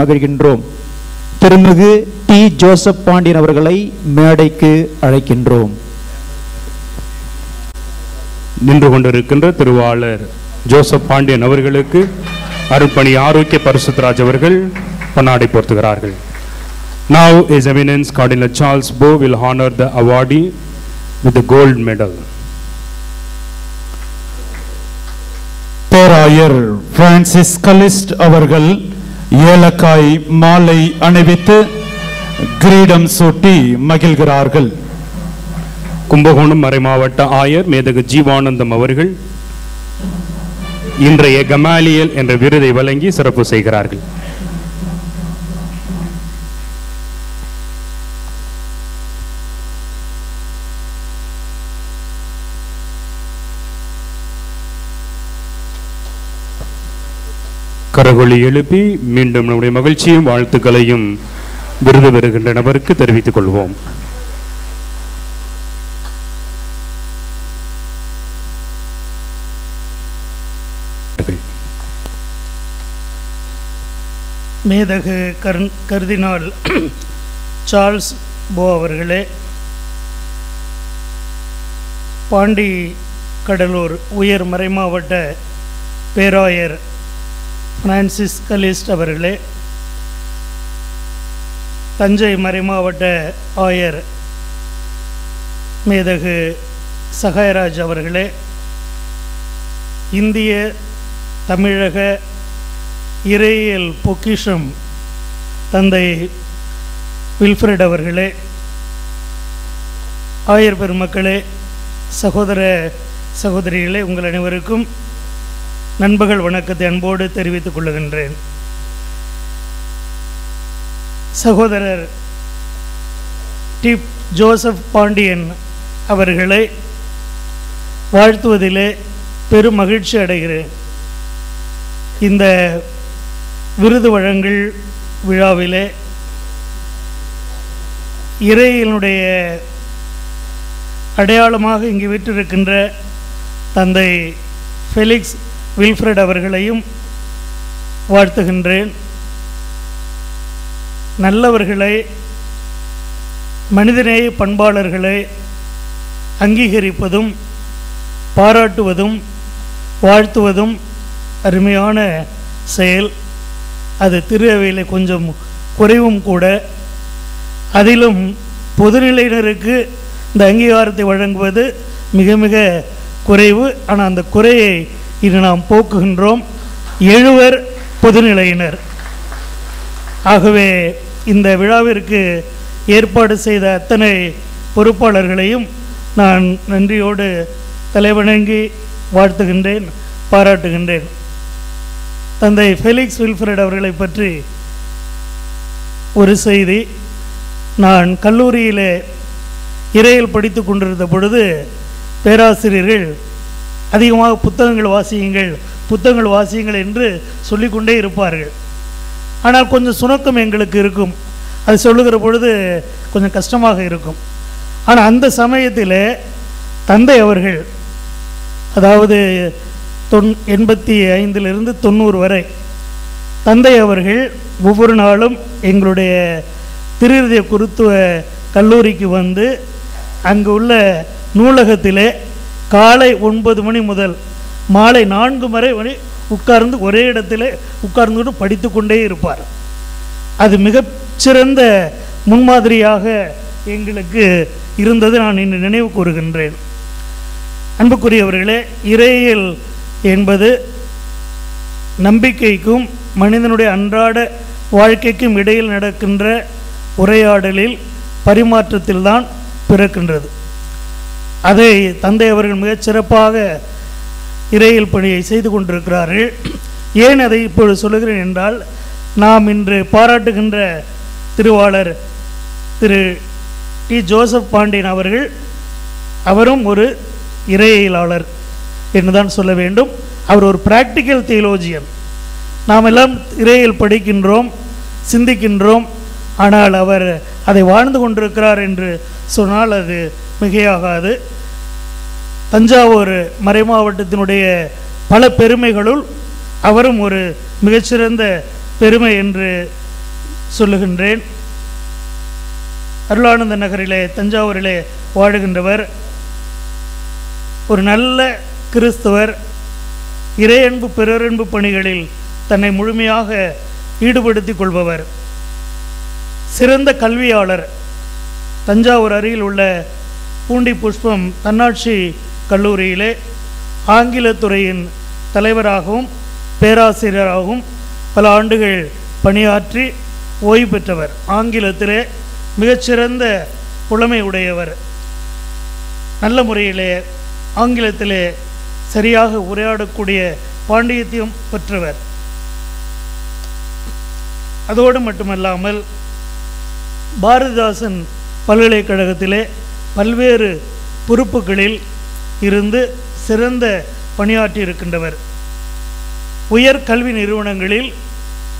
மகிழ்கின்றோம். திருமிகு D. Joseph Pandian அவர்களை மேடைக்கு அழைக்கின்றோம். நின்று கொண்டிருக்கின்ற திருவாளர் ஜோசப் பாண்டியன் அவர்களுக்கு அருட்பணி ஆரோக்கிய பரிசுத்தராஜ் அவர்கள் பொன்னாடை போர்த்துகிறார்கள். Now His Eminence Cardinal Charles Bo will honor the awardee with the gold medal. பேராயர் பிரான்சிஸ் கலிஸ்ட் அவர்கள் ஏலக்காய் மாலை அணிவித்து கிரீடம் சூட்டி மகிழ்கிறார்கள். கும்பகோணம் மறைமாவட்ட ஆயர் மேதகு ஜீவானந்தம் அவர்கள் இன்றைய கமாலியல் என்ற விருதை வழங்கி சிறப்பு செய்கிறார்கள். கரகொலி எழுப்பி மீண்டும் நம்முடைய மகிழ்ச்சியும் வாழ்த்துக்களையும் விருது பெறுகின்ற நபருக்கு தெரிவித்துக் கொள்வோம். மேதகு கர்தினால் சார்ல்ஸ் போ அவர்களே, பாண்டி கடலூர் உயர் மறைமாவட்ட பேராயர் பிரான்சிஸ் கலிஸ்ட் அவர்களே, தஞ்சை மறைமாவட்ட ஆயர் மேதகு சகாயராஜ் அவர்களே, இந்திய தமிழக இறையியல் பொக்கிஷம் தந்தை வில்ஃப்ரெட் அவர்களே, ஆயர் பெருமக்களே, சகோதர சகோதரிகளே, உங்கள் அனைவருக்கும் நண்பர்கள் வணக்கத்தை அன்போடு தெரிவித்துக் கொள்ளுகின்றேன். சகோதரர் டி. ஜோசப் பாண்டியன் அவர்களை வாழ்த்துவதிலே பெரும் மகிழ்ச்சி அடைகிறேன். இந்த விருது வழங்கல் விழாவிலே இறையினுடைய அடையாளமாக இங்கு வீற்றிருக்கின்ற தந்தை ஃபெலிக்ஸ் வில்ஃப்ரெட் அவர்களையும் வாழ்த்துகின்றேன். நல்லவர்களை, மனிதநேய பண்பாளர்களை அங்கீகரிப்பதும் பாராட்டுவதும் வாழ்த்துவதும் அருமையான செயல். அது திரு அவையில் கொஞ்சம் குறைவும் கூட. அதிலும் பொதுநிலையினருக்கு இந்த அங்கீகாரத்தை வழங்குவது மிக மிக குறைவு. ஆனால் அந்த குறையை இது நாம் போக்குகின்றோம். 7 பொதுநிலையினர். ஆகவே இந்த விழாவிற்கு ஏற்பாடு செய்த அத்தனை பொறுப்பாளர்களையும் நான் நன்றியோடு தலைவணங்கி வாழ்த்துகின்றேன், பாராட்டுகின்றேன். தந்தை ஃபெலிக்ஸ் வில்ஃப்ரெட் அவர்களை பற்றி ஒரு செய்தி. நான் கல்லூரியிலே இறையியல் படித்து கொண்டிருந்த பொழுது பேராசிரியர்கள் அதிகமாக புத்தகங்கள் வாசியுங்கள் என்று சொல்லிக்கொண்டே இருப்பார்கள். ஆனால் கொஞ்சம் சுணக்கம் எங்களுக்கு இருக்கும். அது சொல்லுகிற பொழுது கொஞ்சம் கஷ்டமாக இருக்கும். ஆனால் அந்த சமயத்தில் தந்தை அவர்கள், அதாவது 85 90 வரை தந்தை அவர்கள் ஒவ்வொரு நாளும் எங்களுடைய திருஹிருதய குருத்துவ கல்லூரிக்கு வந்து அங்கு உள்ள நூலகத்திலே காலை 9 மணி முதல் மாலை 4 மணி உட்கார்ந்து ஒரே இடத்திலே உட்கார்ந்து படித்து கொண்டே இருப்பார். அது மிகச்சிறந்த முன்மாதிரியாக எங்களுக்கு இருந்தது. நான் இன்று நினைவு கூறுகின்றேன். அன்புக்குரியவர்களே, இறையியல் என்பது நம்பிக்கைக்கும் மனிதனுடைய அன்றாட வாழ்க்கைக்கும் இடையில் நடக்கின்ற உரையாடலில் பரிமாற்றத்தில்தான் பிறக்கின்றது. அதை தந்தை அவர்கள் மிகச் சிறப்பாக இறையியல் பணியை செய்து கொண்டிருக்கிறார்கள். ஏன் அதை இப்பொழுது சொல்லுகிறேன் என்றால், நாம் இன்று பாராட்டுகின்ற திருவாளர் திரு டி. ஜோசப் பாண்டியன் அவரும் ஒரு இறையியலாளர் என்றுதான் சொல்ல வேண்டும். அவர் ஒரு பிராக்டிக்கல் தியோலோஜியன். நாம் எல்லாம் இறையியல் படிக்கின்றோம், சிந்திக்கின்றோம். ஆனால் அவர் அதை வாழ்ந்து கொண்டிருக்கிறார் என்று சொன்னால் அது மிகையாகாது. தஞ்சாவூர் மறைமாவட்டத்தினுடைய பல பெருமைகளுள் அவரும் ஒரு மிகச்சிறந்த பெருமை என்று சொல்லுகின்றேன். அருளானந்த நகரிலே தஞ்சாவூரிலே வாழுகின்றவர், ஒரு நல்ல கிறிஸ்தவர், இறையன்பு பிறரன்பு பணிகளில் தன்னை முழுமையாக ஈடுபடுத்திக் கொள்பவர், சிறந்த கல்வியாளர். தஞ்சாவூர் அருகில் உள்ள பூண்டி புஷ்பம் தன்னாட்சி கல்லூரியிலே ஆங்கிலத்துறையின் தலைவராகவும் பேராசிரியராகவும் பல ஆண்டுகள் பணியாற்றி ஓய்வு பெற்றவர். ஆங்கிலத்திலே மிகச்சிறந்த புலமை உடையவர். நல்ல முறையிலே ஆங்கிலத்திலே சரியாக உரையாடக்கூடிய பாண்டித்தியம் பெற்றவர். அதோடு மட்டுமல்லாமல் பாரதிதாசன் பல்கலைக்கழகத்திலே பல்வேறு பொறுப்புகளில் இருந்து சிறந்த பணியாற்றி இருக்கின்றவர். உயர் கல்வி நிறுவனங்களில்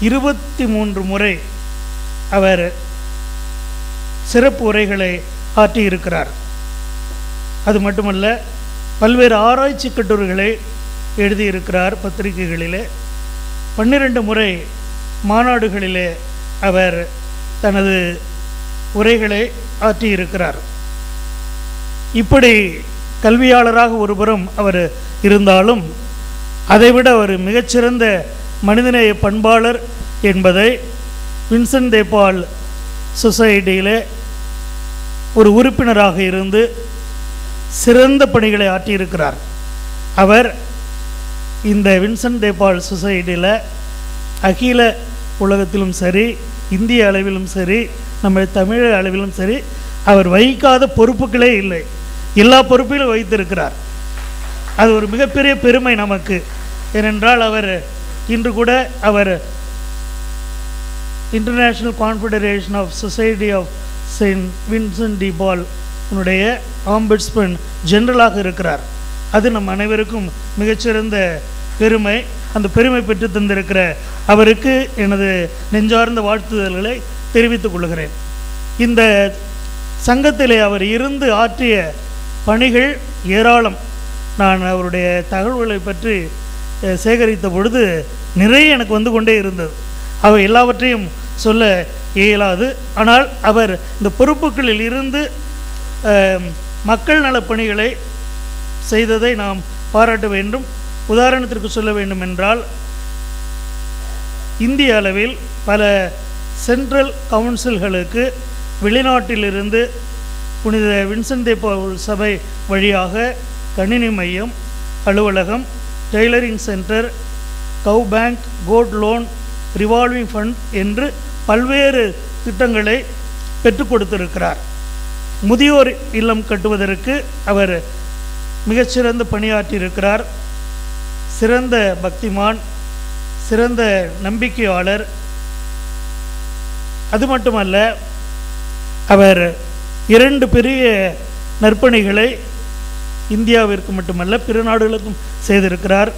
23 முறை அவர் சிறப்பு உரைகளை ஆற்றியிருக்கிறார். அது மட்டுமல்ல, பல்வேறு ஆராய்ச்சி கட்டுரைகளை எழுதியிருக்கிறார் பத்திரிகைகளிலே. 12 முறை மாநாடுகளிலே அவர் தனது உரைகளை ஆற்றியிருக்கிறார். இப்படி கல்வியாளராக ஒருபுறம் அவர் இருந்தாலும் அதைவிட அவர் மிகச்சிறந்த மனிதநேய பண்பாளர் என்பதை வின்சென்ட் தே பால் சொசைட்டியிலே ஒரு உறுப்பினராக இருந்து சிறந்த பணிகளை ஆற்றியிருக்கிறார். அவர் இந்த வின்சென்ட் தே பால் சொசைட்டியில் அகில உலகத்திலும் சரி, இந்திய அளவிலும் சரி, நம்ம தமிழக அளவிலும் சரி, அவர் வகிக்காத பொறுப்புகளே இல்லை. எல்லா பொறுப்பிலும் வைத்திருக்கிறார். அது ஒரு மிகப்பெரிய பெருமை நமக்கு. ஏனென்றால் அவர் இன்று கூட அவர் international confederation of society of saint Vincent de Paul உன்னுடைய ஆம்பட்ஸ்மேன் ஜெனரலாக இருக்கிறார். அது நம் அனைவருக்கும் மிகச்சிறந்த பெருமை. அந்த பெருமை பெற்று தந்திருக்கிற அவருக்கு எனது நெஞ்சார்ந்த வாழ்த்துதல்களை தெரிவித்துக் கொள்கிறேன். இந்த சங்கத்திலே அவர் இருந்து ஆற்றிய பணிகள் ஏராளம். நான் அவருடைய தகவல்களை பற்றி சேகரித்த பொழுது நிறைய எனக்கு வந்து கொண்டே இருந்தது. அவை எல்லாவற்றையும் சொல்ல இயலாது. ஆனால் அவர் இந்த பொறுப்புகளில் இருந்து மக்கள் நலப் பணிகளை செய்ததை நாம் பாராட்ட வேண்டும். உதாரணத்திற்கு சொல்ல வேண்டும் என்றால், இந்திய அளவில் பல சென்ட்ரல் கவுன்சில்களுக்கு வெளிநாட்டிலிருந்து புனித வின்சென்ட் தே பால் சபை வழியாக கணினி மையம், அலுவலகம், tailoring centre, cow bank, gold loan, revolving fund என்று பல்வேறு திட்டங்களை பெற்றுக் கொடுத்திருக்கிறார். முதியோர் இல்லம் கட்டுவதற்கு அவர் மிகச்சிறந்த பணியாற்றியிருக்கிறார். சிறந்த பக்திமான், சிறந்த நம்பிக்கையாளர். அது மட்டுமல்ல, அவர் 2 பெரிய நற்பணிகளை இந்தியாவிற்கு மட்டுமல்ல பிற நாடுகளுக்கும் செய்திருக்கிறார்.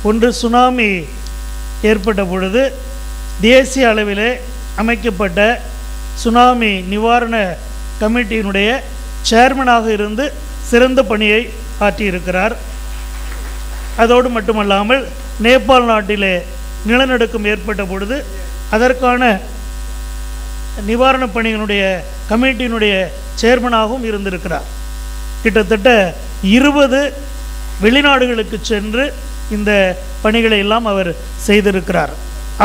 ஒன்று, சுனாமி ஏற்பட்ட பொழுது தேசிய அளவிலே அமைக்கப்பட்ட சுனாமி நிவாரண கமிட்டியினுடைய சேர்மனாக இருந்து சிறந்த பணியை ஆற்றியிருக்கிறார். அதோடு மட்டுமல்லாமல் நேபாள் நாட்டிலே நிலநடுக்கம் ஏற்பட்ட பொழுது அதற்கான நிவாரணப் பணியினுடைய கமிட்டியினுடைய சேர்மனாகவும் இருந்திருக்கிறார். கிட்டத்தட்ட 20 வெளிநாடுகளுக்கு சென்று இந்த பணிகளை எல்லாம் அவர் செய்திருக்கிறார்.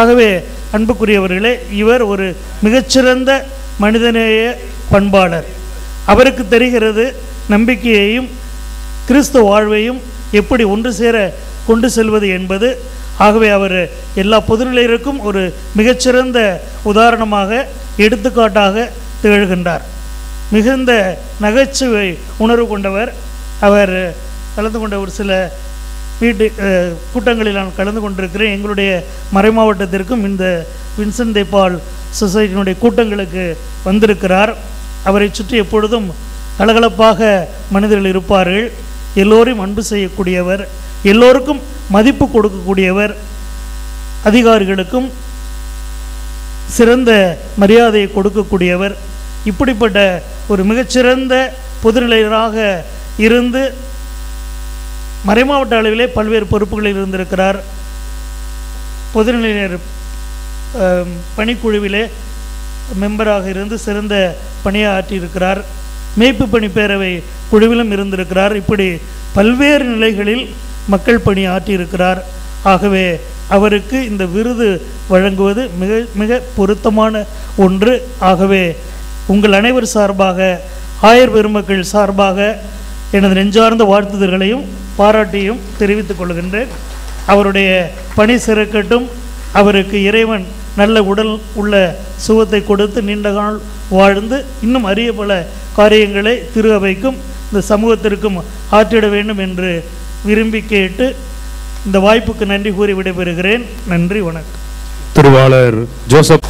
ஆகவே அன்புக்குரியவர்களே, இவர் ஒரு மிகச்சிறந்த மனிதநேய பண்பாளர். அவருக்கு தெரிகிறது நம்பிக்கையையும் கிறிஸ்துவ வாழ்வையும் எப்படி ஒன்று சேர கொண்டு செல்வது என்பது. ஆகவே அவர் எல்லா பொதுநிலையிற்கும் ஒரு மிகச்சிறந்த உதாரணமாக, எடுத்துக்காட்டாக திகழ்கின்றார். மிகுந்த நகைச்சுவை உணர்வு கொண்டவர். அவர் கலந்து கொண்ட ஒரு சில கூட்டங்களில் நான் கலந்து கொண்டிருக்கிறேன். எங்களுடைய மறைமாவட்டத்திற்கும் இந்த வின்சென்ட் தே பால் சொசைட்டியினுடைய கூட்டங்களுக்கு வந்திருக்கிறார். அவரை சுற்றி எப்பொழுதும் கலகலப்பாக மனிதர்கள் இருப்பார்கள். எல்லோரையும் அன்பு செய்யக்கூடியவர், எல்லோருக்கும் மதிப்பு கொடுக்கக்கூடியவர், அதிகாரிகளுக்கும் சிறந்த மரியாதையை கொடுக்கக்கூடியவர். இப்படிப்பட்ட ஒரு மிகச்சிறந்த பொதுநிலையராக இருந்து மறைமாவட்ட அளவிலே பல்வேறு பொறுப்புகளில் இருந்திருக்கிறார். பொதுநிலையர் பணிக்குழுவிலே மெம்பராக இருந்து சிறந்த பணியாற்றியிருக்கிறார். மேய்ப்பு பணி பேரவை குழுவிலும் இருந்திருக்கிறார். இப்படி பல்வேறு நிலைகளில் மக்கள் பணி ஆற்றியிருக்கிறார். ஆகவே அவருக்கு இந்த விருது வழங்குவது மிக மிக பொருத்தமான ஒன்று. ஆகவே உங்கள் அனைவர் சார்பாக, ஆயர் பெருமக்கள் சார்பாக எனது நெஞ்சார்ந்த வாழ்த்துதல்களையும் பாராட்டியும் தெரிவித்துக் கொள்கின்றேன். அவருடைய பணி சிறக்கட்டும். அவருக்கு இறைவன் நல்ல உடல் உள்ள சுகத்தை கொடுத்து நீண்ட நாள் வாழ்ந்து இன்னும் அரிய பல காரியங்களை திரு அவைக்கும் இந்த சமூகத்திற்கும் ஆற்றிட வேண்டும் என்று விரும்பி கேட்டு இந்த வாய்ப்புக்கு நன்றி கூறி விடைபெறுகிறேன். நன்றி, வணக்கம். திருவாளர் ஜோசப்